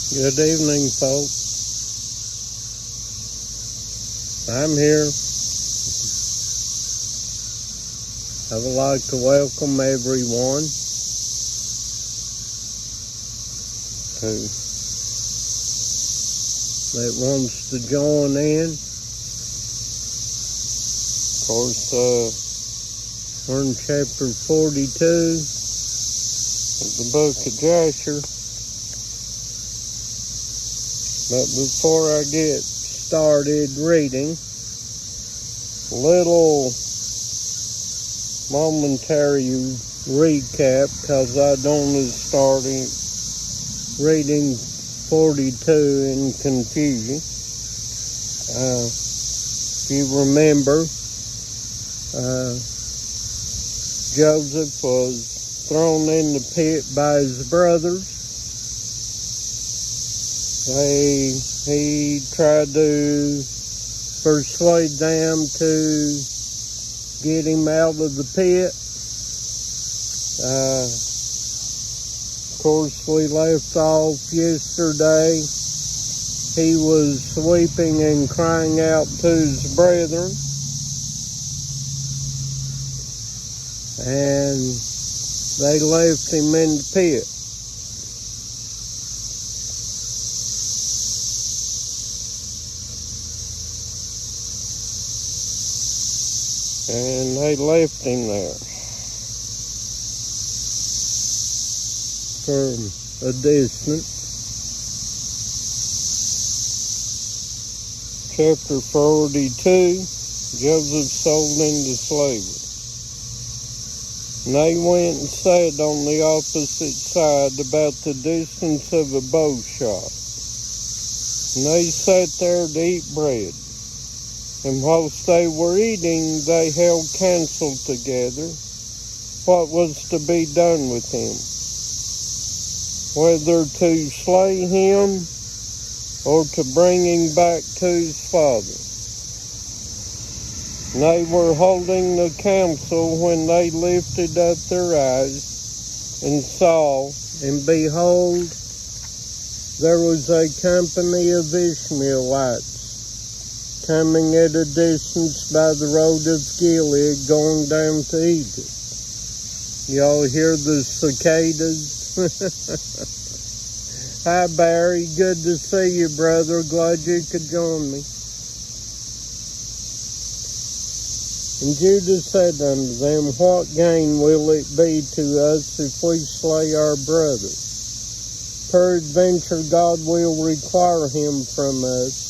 Good evening, folks. I'm here. I would like to welcome everyone that wants to join in. Of course, we're in chapter 42 of the book of Jasher. But before I get started reading, a little momentary recap, because I don't want to start reading 42 in confusion. If you remember, Joseph was thrown in the pit by his brothers. He tried to persuade them to get him out of the pit. Of course, we left off yesterday. He was weeping and crying out to his brethren. And they left him in the pit. And they left him there for a distance. Chapter 42, Joseph sold into slavery. And they went and sat on the opposite side, about the distance of a bow shot. And they sat there to eat bread. And whilst they were eating, they held counsel together what was to be done with him, whether to slay him or to bring him back to his father. And they were holding the counsel when they lifted up their eyes and saw, and behold, there was a company of Ishmaelites coming at a distance by the road of Gilead, going down to Egypt. Y'all hear the cicadas? Hi, Barry. Good to see you, brother. Glad you could join me. And Judah said unto them, What gain will it be to us if we slay our brother? Peradventure God will require him from us.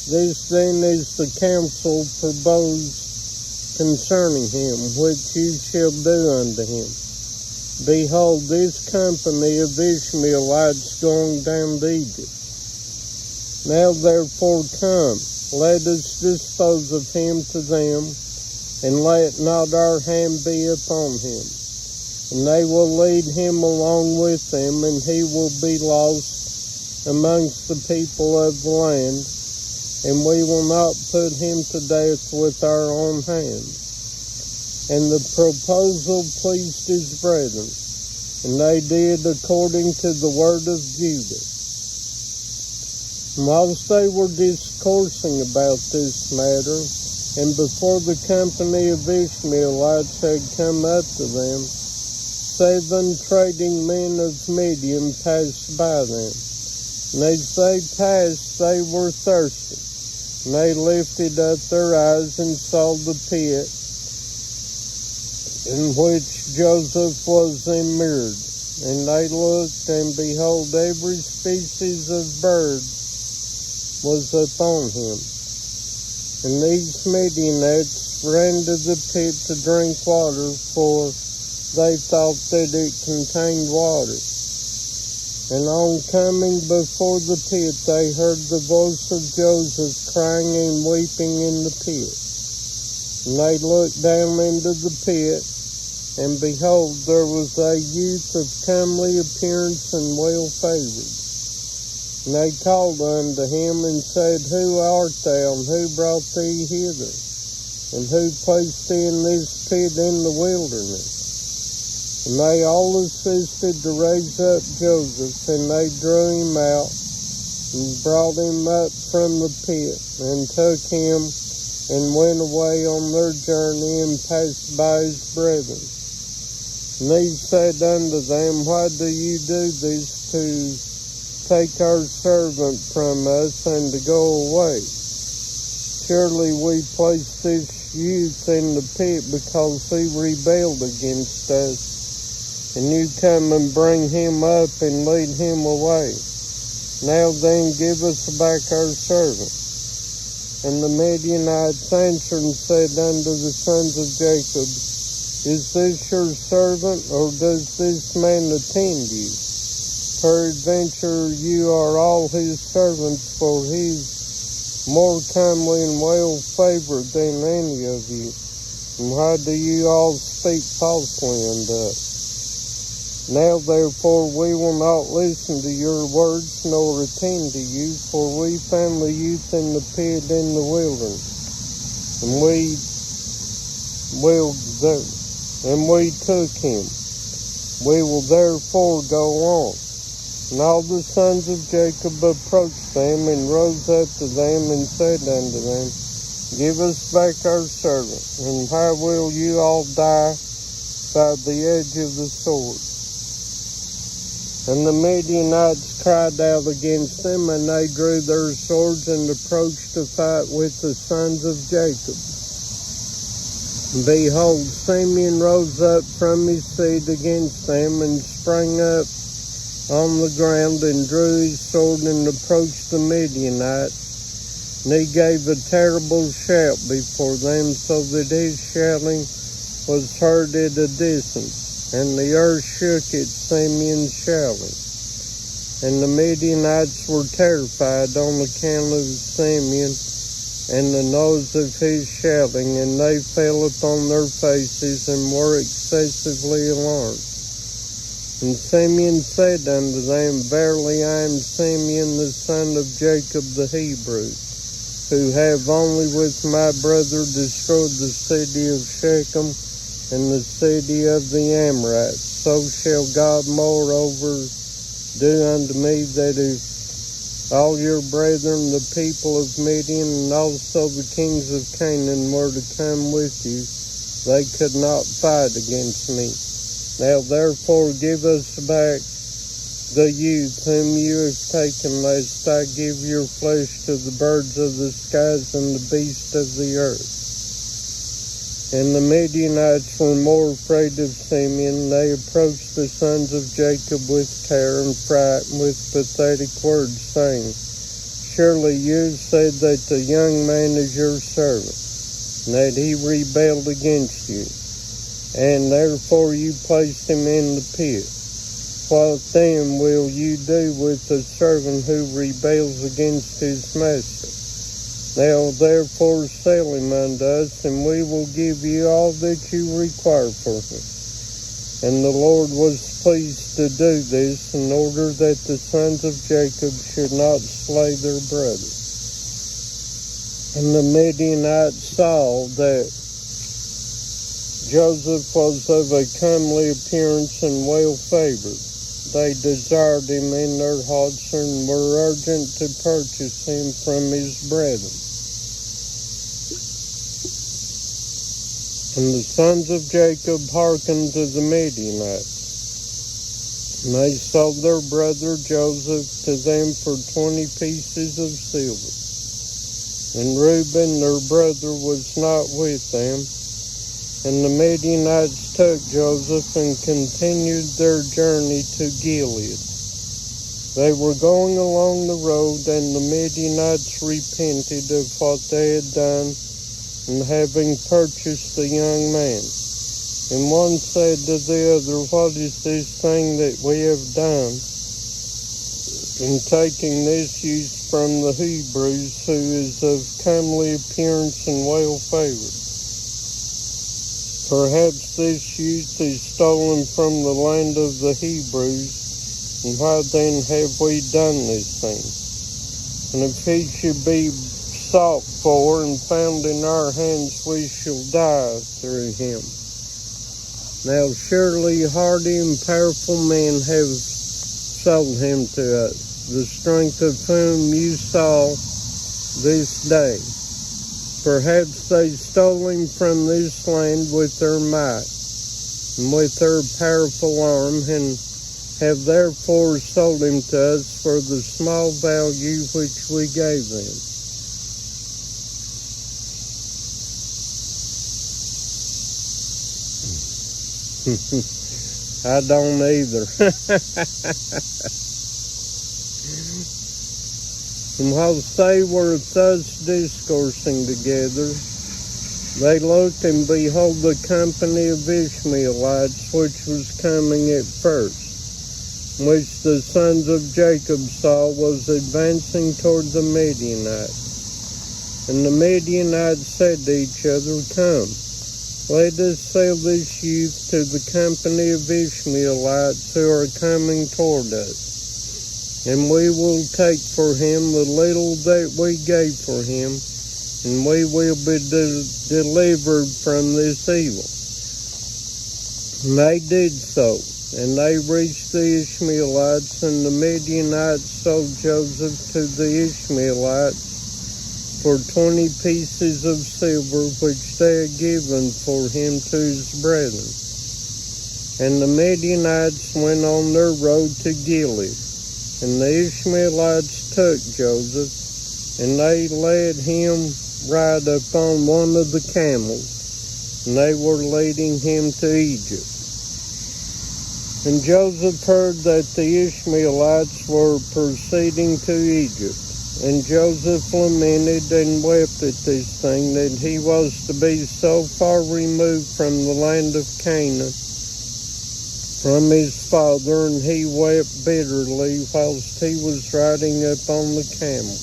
This then is the counsel proposed concerning him, which you shall do unto him. Behold, this company of Ishmaelites going down to Egypt. Now therefore come, let us dispose of him to them, and let not our hand be upon him. And they will lead him along with them, and he will be lost amongst the people of the land. And we will not put him to death with our own hands. And the proposal pleased his brethren, and they did according to the word of Judah. And whilst they were discoursing about this matter, and before the company of Ishmaelites had come up to them, 7 trading men of Midian passed by them. And as they passed, they were thirsty. And they lifted up their eyes and saw the pit in which Joseph was immured. And they looked, and behold, every species of bird was upon him. And these Midianites ran to the pit to drink water, for they thought that it contained water. And on coming before the pit, they heard the voice of Joseph crying and weeping in the pit. And they looked down into the pit, and behold, there was a youth of comely appearance and well favored. And they called unto him and said, Who art thou, and who brought thee hither? And who placed thee in this pit in the wilderness? And they all assisted to raise up Joseph, and they drew him out, and brought him up from the pit, and took him, and went away on their journey, and passed by his brethren. And he said unto them, Why do you do this to take our servant from us, and to go away? Surely we placed this youth in the pit because he rebelled against us, and you come and bring him up and lead him away. Now then, give us back our servant. And the Midianites answered and said unto the sons of Jacob, Is this your servant, or does this man attend you? Peradventure you are all his servants, for he is more comely and well favored than any of you. And why do you all speak falsely unto us? Now therefore we will not listen to your words, nor attend to you, for we found the youth in the pit in the wilderness, and we took him. We will therefore go on. And all the sons of Jacob approached them, and rose up to them, and said unto them, Give us back our servant, and why will you all die by the edge of the sword? And the Midianites cried out against them, and they drew their swords, and approached to fight with the sons of Jacob. And behold, Simeon rose up from his seat against them, and sprang up on the ground, and drew his sword, and approached the Midianites. And he gave a terrible shout before them, so that his shouting was heard at a distance, and the earth shook at Simeon's shouting. And the Midianites were terrified on account of Simeon and the noise of his shouting, and they fell upon their faces, and were excessively alarmed. And Simeon said unto them, Verily I am Simeon, the son of Jacob the Hebrew, who have only with my brother destroyed the city of Shechem and the city of the Amorites. So shall God moreover do unto me, that if all your brethren, the people of Midian, and also the kings of Canaan, were to come with you, they could not fight against me. Now therefore give us back the youth whom you have taken, lest I give your flesh to the birds of the skies and the beasts of the earth. And the Midianites were more afraid of Simeon. They approached the sons of Jacob with terror and fright, and with pathetic words, saying, Surely you have said that the young man is your servant, and that he rebelled against you, and therefore you placed him in the pit. What then will you do with the servant who rebels against his master? Now therefore sell him unto us, and we will give you all that you require for him. And the Lord was pleased to do this, in order that the sons of Jacob should not slay their brother. And the Midianites saw that Joseph was of a comely appearance and well favored. They desired him in their hearts, and were urgent to purchase him from his brethren. And the sons of Jacob hearkened to the Midianites. And they sold their brother Joseph to them for 20 pieces of silver. And Reuben their brother was not with them. And the Midianites took Joseph, and continued their journey to Gilead. They were going along the road, and the Midianites repented of what they had done, and having purchased the young man. And one said to the other, What is this thing that we have done, in taking this youth from the Hebrews, who is of comely appearance and well favored? Perhaps this youth is stolen from the land of the Hebrews, and why then have we done this thing? And if he should be sought for and found in our hands, we shall die through him. Now surely hardy and powerful men have sold him to us, the strength of whom you saw this day. Perhaps they stole him from this land with their might and with their powerful arm, and have therefore sold him to us for the small value which we gave them. I don't either. And whilst they were thus discoursing together, they looked, and behold, the company of Ishmaelites, which was coming at first, which the sons of Jacob saw, was advancing toward the Midianites. And the Midianites said to each other, Come, let us sell this youth to the company of Ishmaelites who are coming toward us, and we will take for him the little that we gave for him, and we will be delivered from this evil. And they did so, and they reached the Ishmaelites, and the Midianites sold Joseph to the Ishmaelites for 20 pieces of silver, which they had given for him to his brethren. And the Midianites went on their road to Gilead, and the Ishmaelites took Joseph, and they led him ride upon one of the camels, and they were leading him to Egypt. And Joseph heard that the Ishmaelites were proceeding to Egypt. And Joseph lamented and wept at this thing, that he was to be so far removed from the land of Canaan, from his father, and he wept bitterly whilst he was riding upon the camel.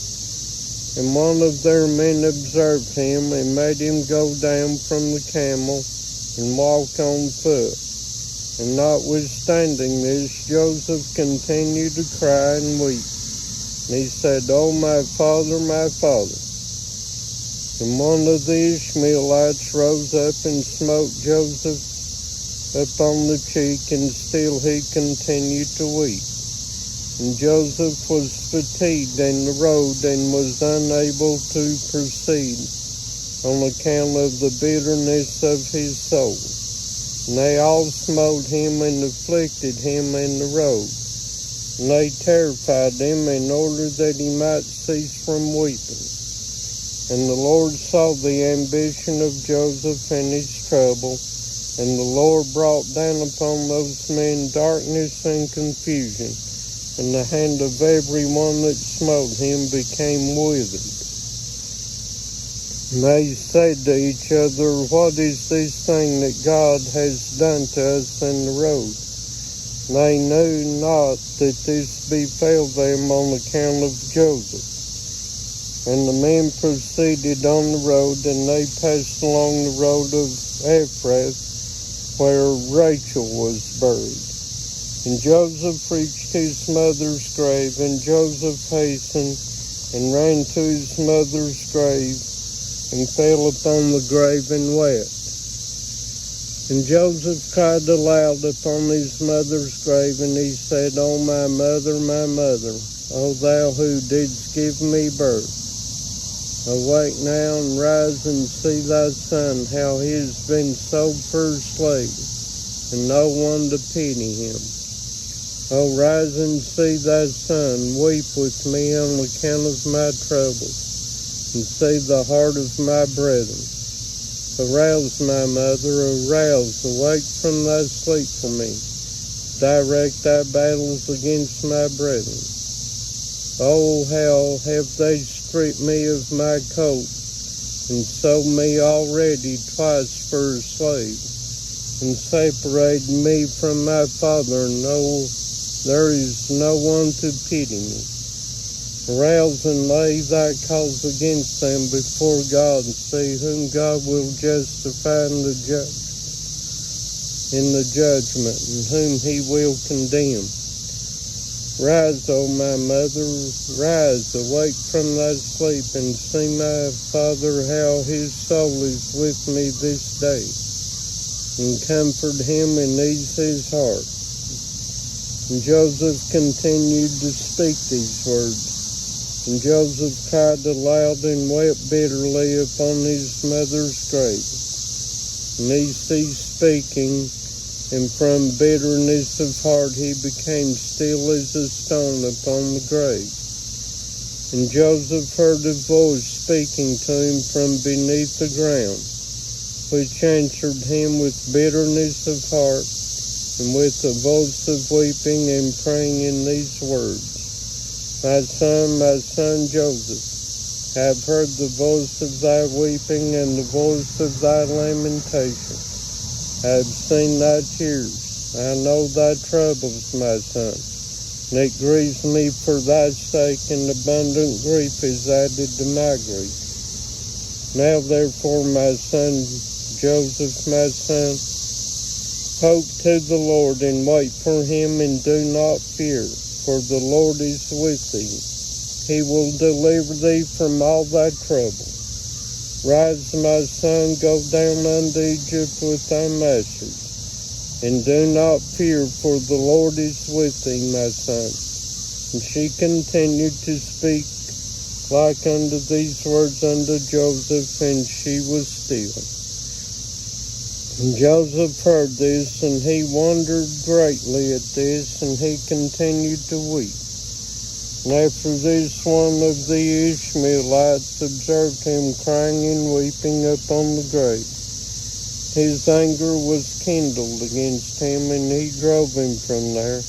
And one of their men observed him, and made him go down from the camel and walk on foot. And notwithstanding this, Joseph continued to cry and weep. And he said, O my father, my father. And one of the Ishmaelites rose up and smote Joseph upon the cheek, and still he continued to weep. And Joseph was fatigued in the road, and was unable to proceed on account of the bitterness of his soul. And they all smote him and afflicted him in the road. And they terrified him in order that he might cease from weeping. And the Lord saw the ambition of Joseph and his trouble, and the Lord brought down upon those men darkness and confusion, and the hand of every one that smote him became withered. And they said to each other, What is this thing that God has done to us in the road? They knew not that this befell them on account of Joseph. And the men proceeded on the road, and they passed along the road of Ephrath, where Rachel was buried. And Joseph reached his mother's grave, and Joseph hastened and ran to his mother's grave, and fell upon the grave and wept. And Joseph cried aloud upon his mother's grave, and he said, O my mother, O thou who didst give me birth, awake now and rise and see thy son, how he has been sold for a slave, and no one to pity him. O rise and see thy son, weep with me on account of my troubles, and see the heart of my brethren. Arouse, my mother, arouse, awake from thy sleep for me. Direct thy battles against my brethren. Oh, how have they stripped me of my coat, and sold me already twice for a slave, and separated me from my father, and there is no one to pity me. Arouse and lay thy cause against them before God, and see whom God will justify in the judgment, and whom he will condemn. Rise, O my mother, rise, awake from thy sleep, and see my father, how his soul is with me this day, and comfort him and ease his heart. And Joseph continued to speak these words. And Joseph cried aloud and wept bitterly upon his mother's grave. And he ceased speaking, and from bitterness of heart he became still as a stone upon the grave. And Joseph heard a voice speaking to him from beneath the ground, which answered him with bitterness of heart, and with a voice of weeping and praying in these words, my son Joseph, I have heard the voice of thy weeping and the voice of thy lamentation. I have seen thy tears. I know thy troubles, my son. And it grieves me for thy sake, and abundant grief is added to my grief. Now therefore, my son Joseph, my son, hope to the Lord, and wait for him, and do not fear. For the Lord is with thee. He will deliver thee from all thy trouble. Rise, my son, go down unto Egypt with thy message, and do not fear, for the Lord is with thee, my son. And she continued to speak like unto these words unto Joseph, and she was still. And Joseph heard this, and he wondered greatly at this, and he continued to weep. And after this, one of the Ishmaelites observed him crying and weeping upon the grave. His anger was kindled against him, and he drove him from there,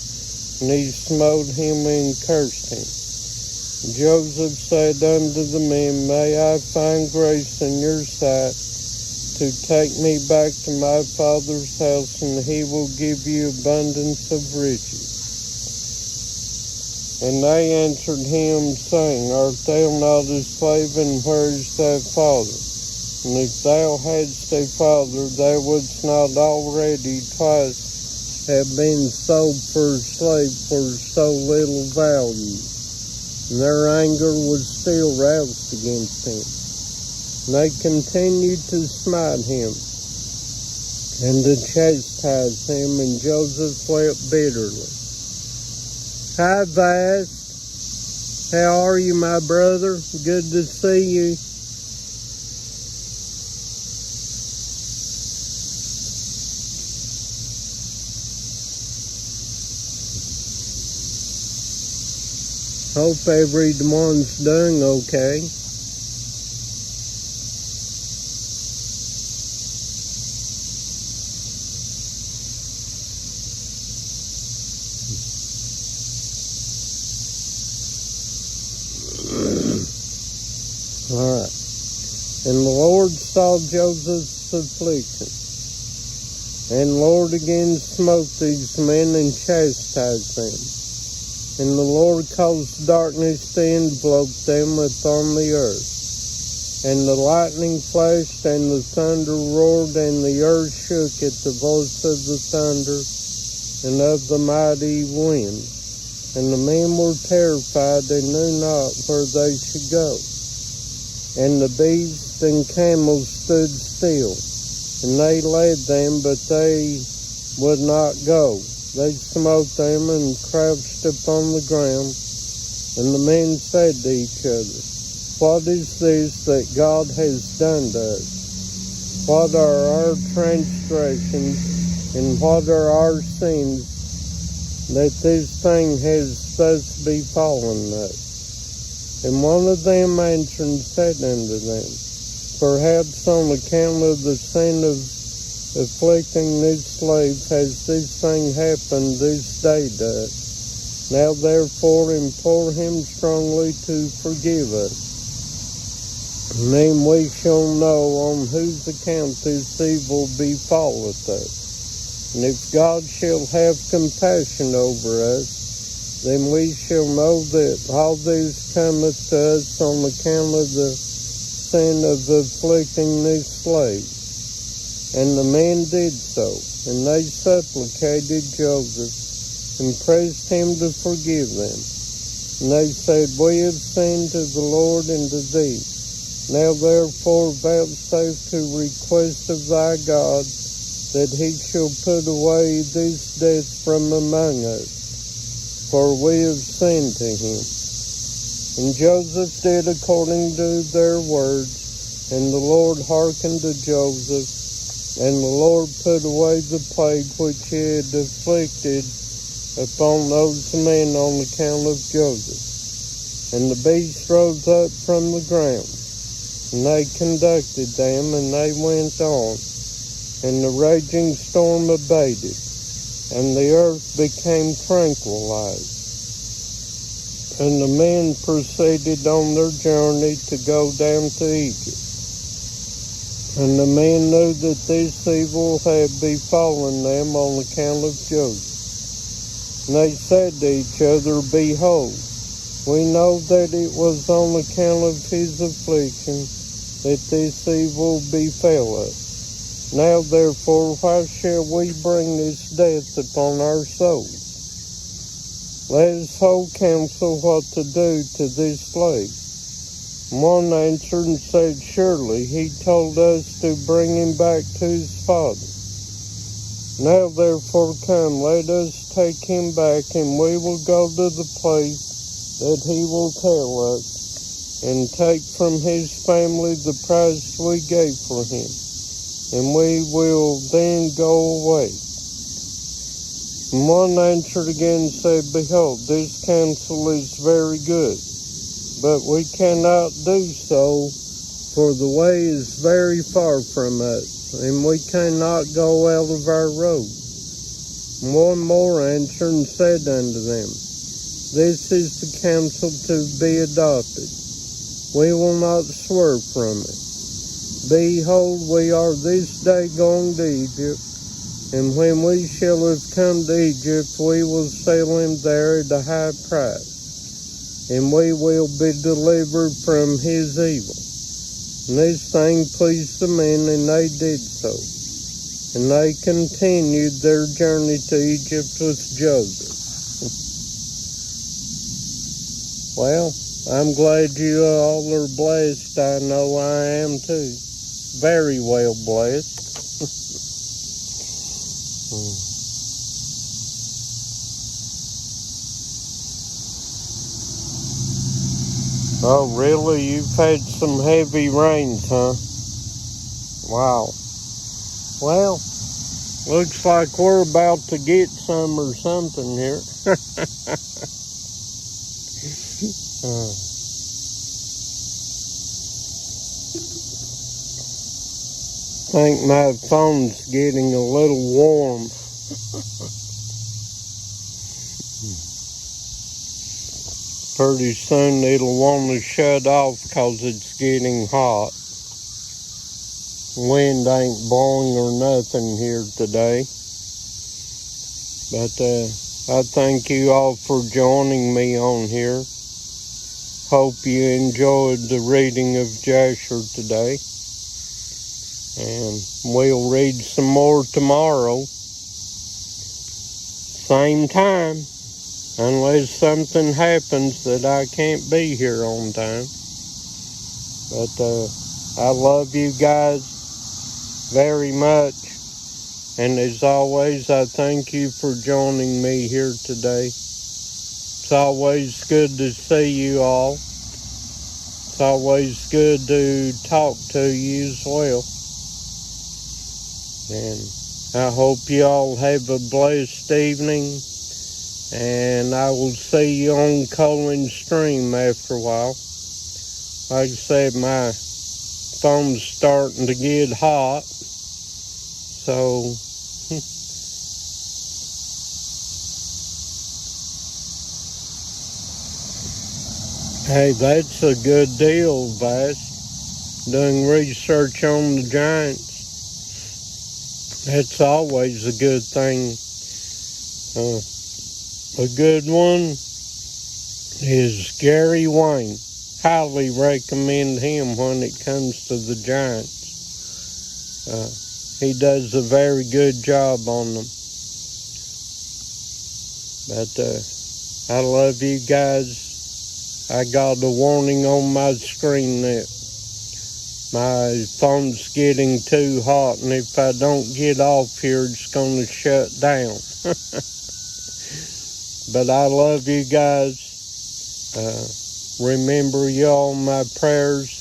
and he smote him and cursed him. And Joseph said unto the men, may I find grace in your sight, to take me back to my father's house, and he will give you abundance of riches. And they answered him, saying, art thou not a slave, and where is thy father? And if thou hadst a father, thou wouldst not already twice have been sold for a slave for so little value. And their anger was still roused against him. And they continued to smite him and to chastise him, and Joseph wept bitterly. Hi, Vast. How are you, my brother? Good to see you. Hope everyone's doing okay. All right. And the Lord saw Joseph's affliction, and the Lord again smote these men and chastised them. And the Lord caused darkness to envelop them upon the earth. And the lightning flashed, and the thunder roared, and the earth shook at the voice of the thunder and of the mighty wind. And the men were terrified, and knew not where they should go. And the beasts and camels stood still, and they led them, but they would not go. They smote them and crouched upon the ground. And the men said to each other, what is this that God has done to us? What are our transgressions, and what are our sins, that this thing has thus befallen us? And one of them answered and said unto them, perhaps on account of the sin of afflicting this slave has this thing happened this day to us. Now therefore implore him strongly to forgive us. And then we shall know on whose account this evil befalleth us. And if God shall have compassion over us, then we shall know that all this cometh to us on account of the sin of afflicting this slave. And the men did so, and they supplicated Joseph, and pressed him to forgive them. And they said, we have sinned to the Lord and to thee. Now therefore vouchsafe to request of thy God, that he shall put away this death from among us. for we have sinned to him. And Joseph did according to their words, and the Lord hearkened to Joseph, and the Lord put away the plague which he had afflicted upon those men on account of Joseph. And the beast rose up from the ground, and they conducted them, and they went on, and the raging storm abated, and the earth became tranquilized. And the men proceeded on their journey to go down to Egypt. And the men knew that this evil had befallen them on account of Joseph. And they said to each other, Behold, we know that it was on account of his affliction that this evil befell us. Now therefore, why shall we bring this death upon our souls? Let us hold counsel what to do to this plague. One answered and said, Surely he told us to bring him back to his father. Now therefore come, let us take him back, and we will go to the place that he will tell us, and take from his family the price we gave for him, and we will then go away. And one answered again and said, Behold, this counsel is very good, but we cannot do so, for the way is very far from us, and we cannot go out of our road. And one more answered and said unto them, This is the counsel to be adopted. We will not swerve from it. Behold, we are this day going to Egypt, and when we shall have come to Egypt, we will sell him there at a high price, and we will be delivered from his evil. And this thing pleased the men, and they did so. And they continued their journey to Egypt with Joseph. Well, I'm glad you all are blessed. I know I am too. Very well blessed. Oh, really? You've had some heavy rains, huh? Wow. Well, looks like we're about to get some or something here. I think my phone's getting a little warm. Pretty soon it'll want to shut off because it's getting hot. Wind ain't blowing or nothing here today. But I thank you all for joining me on here. Hope you enjoyed the reading of Jasher today. And we'll read some more tomorrow. Same time. Unless something happens that I can't be here on time. But I love you guys very much. And as always, I thank you for joining me here today. It's always good to see you all. It's always good to talk to you as well. And I hope you all have a blessed evening. And I will see you on Colin's stream after a while. Like I said, my phone's starting to get hot. So, hey, that's a good deal, Vass. Doing research on the Giants. That's always a good thing. A good one is Gary Wayne. Highly recommend him when it comes to the Giants. He does a very good job on them. But I love you guys. I got a warning on my screen that my phone's getting too hot, and if I don't get off here, it's going to shut down. But I love you guys. Remember y'all in my prayers.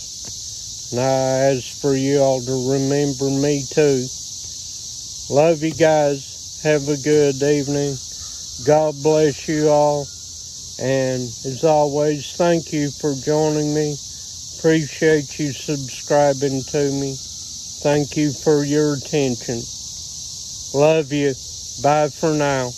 And I ask for y'all to remember me too. Love you guys. Have a good evening. God bless you all. And as always, thank you for joining me. Appreciate you subscribing to me. Thank you for your attention. Love you. Bye for now.